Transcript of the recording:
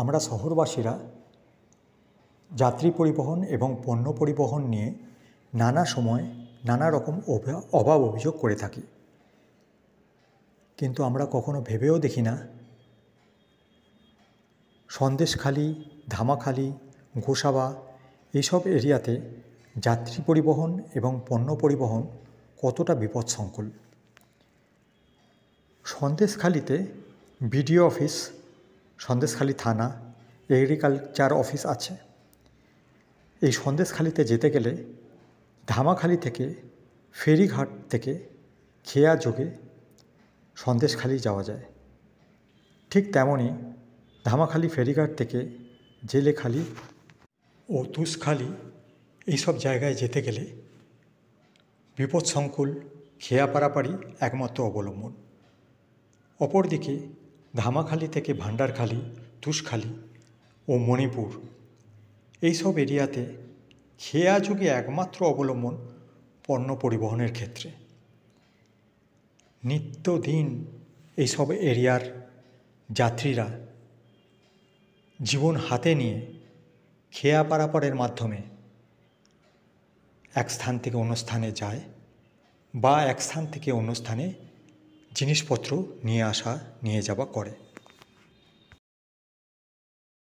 আমরা শহরবাসীরা যাত্রী পরিবহন এবং পণ্য পরিবহন নিয়ে নানা সময় নানা রকম অভাব অভিযোগ করে থাকি, কিন্তু আমরা কখনো ভেবেও দেখি না সন্দেশখালি, ধামাখালি, গোসাবা এইসব এরিয়াতে যাত্রী পরিবহন এবং পণ্য পরিবহন কতটা বিপদসংকুল। সন্দেশখালিতে বিডিও অফিস, সন্দেশখালি থানা, এগ্রিকালচার অফিস আছে। এই সন্দেশখালিতে যেতে গেলে ধামাখালি থেকে ফেরিঘাট থেকে খেয়া যোগে সন্দেশখালি যাওয়া যায়। ঠিক তেমনই ধামাখালি ফেরিঘাট থেকে জেলেখালি ও তুষখালি এইসব জায়গায় যেতে গেলে বিপদসংকুল খেয়া পারাপারই একমাত্র অবলম্বন। অপরদিকে ধামাখালি থেকে ভান্ডারখালি, তুষখালি ও মণিপুর এইসব এরিয়াতে খেয়া যুগে একমাত্র অবলম্বন পণ্য পরিবহনের ক্ষেত্রে। নিত্যদিন এইসব এরিয়ার যাত্রীরা জীবন হাতে নিয়ে খেয়া পারাপারের মাধ্যমে এক স্থান থেকে অন্য স্থানে যায় বা এক স্থান থেকে অন্য স্থানে জিনিসপত্র নিয়ে যাওয়া করে।